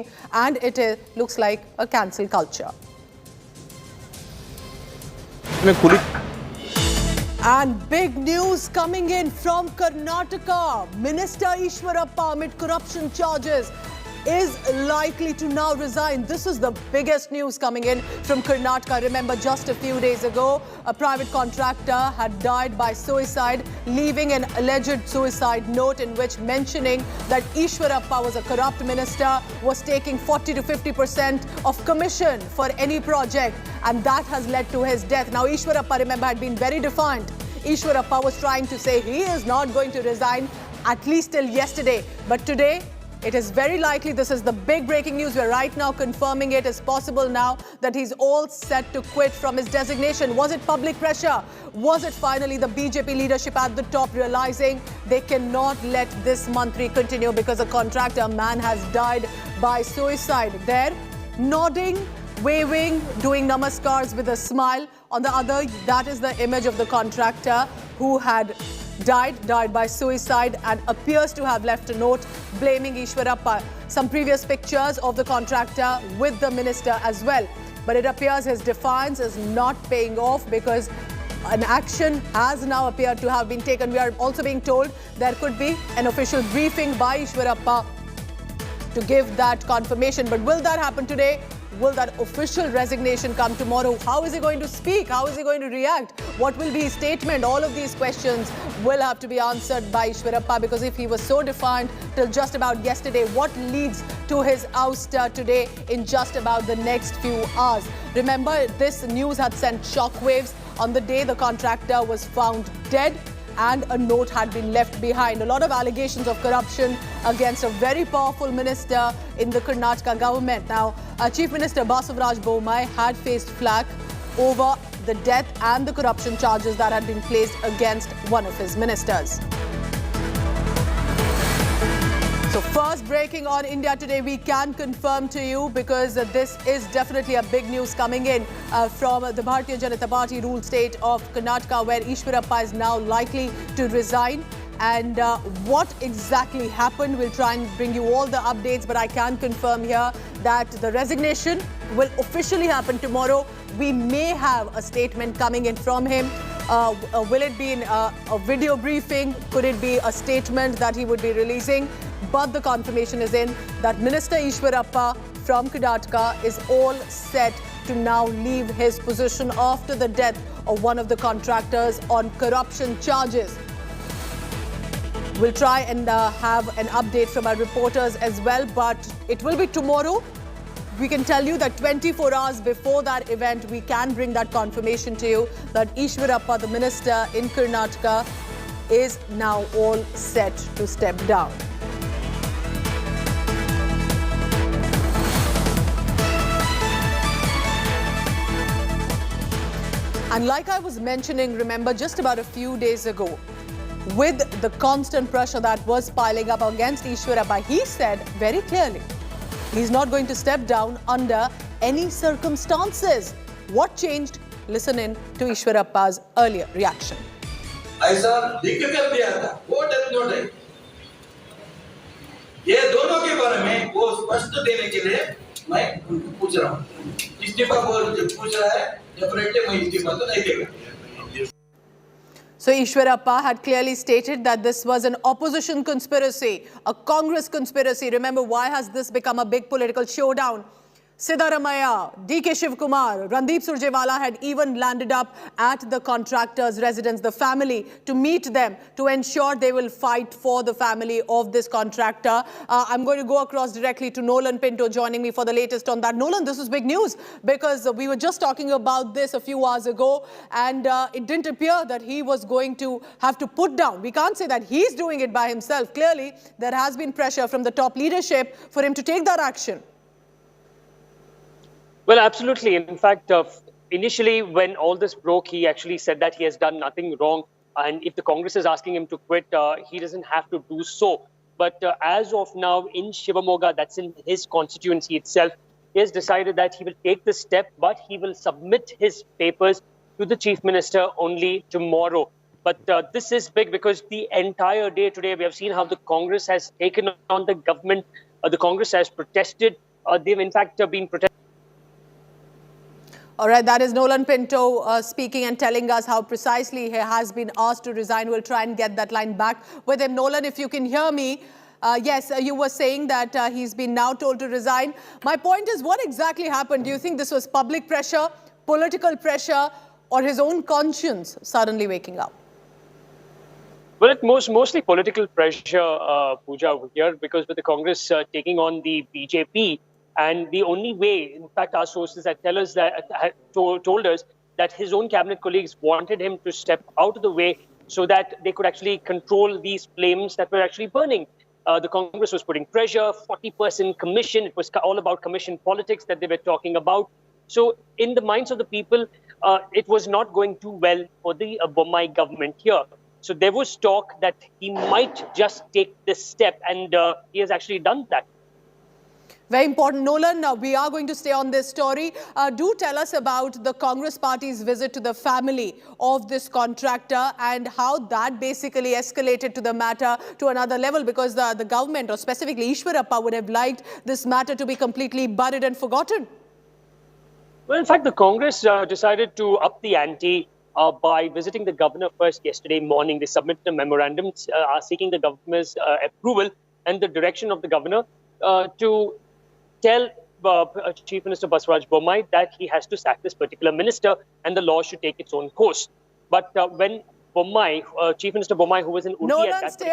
speaking, and looks like a cancel culture. And big news coming in from Karnataka. Minister Eshwarappa, amid corruption charges, is likely to now resign. This is the biggest news coming in from Karnataka. Remember, just a few days ago, a private contractor had died by suicide, leaving an alleged suicide note in which mentioning that Eshwarappa was a corrupt minister, was taking 40 to 50% of commission for any project, and that has led to his death. Now, Eshwarappa, remember, had been very defiant. Eshwarappa was trying to say he is not going to resign, at least till yesterday. But today, it is very likely, this is the big breaking news, we're right now confirming it is possible now that he's all set to quit from his designation. Was it public pressure? Was it finally the BJP leadership at the top realizing they cannot let this mantri continue because a contractor man has died by suicide? There, nodding, waving, doing namaskars with a smile. On the other, that is the image of the contractor who had died by suicide and appears to have left a note blaming Eshwarappa. Some previous pictures of the contractor with the minister as well. But it appears his defiance is not paying off because an action has now appeared to have been taken. We are also being told there could be an official briefing by Eshwarappa to give that confirmation. But will that happen today? Will that official resignation come tomorrow? How is he going to speak? How is he going to react? What will be his statement? All of these questions will have to be answered by Eshwarappa, because if he was so defiant till just about yesterday, what leads to his ouster today in just about the next few hours? Remember, this news had sent shockwaves on the day the contractor was found dead and a note had been left behind. A lot of allegations of corruption against a very powerful minister in the Karnataka government. Now, Chief Minister Basavaraj Bommai had faced flack over the death and the corruption charges that had been placed against one of his ministers. So first breaking on India Today, we can confirm to you, because this is definitely a big news coming in from the Bharatiya Janata Party ruled state of Karnataka, where Eshwarappa is now likely to resign. And what exactly happened, we'll try and bring you all the updates, but I can confirm here that the resignation will officially happen tomorrow. We may have a statement coming in from him. Will it be in a video briefing? Could it be a statement that he would be releasing? But the confirmation is in that Minister Eshwarappa from Karnataka is all set to now leave his position after the death of one of the contractors on corruption charges. We'll try and have an update from our reporters as well, but it will be tomorrow. We can tell you that 24 hours before that event, we can bring that confirmation to you that Eshwarappa, the minister in Karnataka, is now all set to step down. And like I was mentioning, remember, just about a few days ago, with the constant pressure that was piling up against Eshwarappa, he said very clearly, he's not going to step down under any circumstances. What changed? Listen in to Eshwarappa's earlier reaction. ऐसा लिख कर दिया था, वो death note है। ये दोनों के बारे में वो स्पष्ट देने के लिए मैं उनको पूछ रहा हूँ। इस्तीफा पूछ रहा है, डेफिनेटली मैं इस्तीफा तो नहीं देगा। So Eshwarappa had clearly stated that this was an opposition conspiracy, a Congress conspiracy. Remember, why has this become a big political showdown? Siddaramaiah, DK Shivkumar, Randeep Surjewala had even landed up at the contractor's residence, the family, to meet them, to ensure they will fight for the family of this contractor. I'm going to go across directly to Nolan Pinto joining me for the latest on that. Nolan, this is big news because we were just talking about this a few hours ago, and it didn't appear that he was going to have to put down. We can't say that he's doing it by himself. Clearly, there has been pressure from the top leadership for him to take that action. Well, absolutely. In fact, initially when all this broke, he actually said that he has done nothing wrong. And if the Congress is asking him to quit, he doesn't have to do so. But as of now, in Shivamogga, that's in his constituency itself, he has decided that he will take this step, but he will submit his papers to the Chief Minister only tomorrow. But this is big because the entire day today, we have seen how the Congress has taken on the government. The Congress has protested. they've in fact been protesting. All right, that is Nolan Pinto speaking and telling us how precisely he has been asked to resign. We'll try and get that line back with him. Nolan, if you can hear me, yes, you were saying that he's been now told to resign. My point is, what exactly happened? Do you think this was public pressure, political pressure, or his own conscience suddenly waking up? Well, it's mostly political pressure, Pooja, over here, because with the Congress taking on the BJP, and the only way, in fact, our sources that tell us that told us that his own cabinet colleagues wanted him to step out of the way so that they could actually control these flames that were actually burning. The Congress was putting pressure, 40% commission. It was all about commission politics that they were talking about. So in the minds of the people, it was not going too well for the Bommai government here. So there was talk that he might just take this step, and he has actually done that. Very important. Nolan, we are going to stay on this story. Do tell us about the Congress party's visit to the family of this contractor and how that basically escalated to the matter to another level, because the government, or specifically Eshwarappa, would have liked this matter to be completely buried and forgotten. Well, in fact, the Congress decided to up the ante by visiting the governor first yesterday morning. They submitted a memorandum seeking the governor's approval and the direction of the governor to tell Chief Minister Basuraj Bommai that he has to sack this particular minister and the law should take its own course. But when Bommai, Chief Minister Bommai, who was in Udupi at that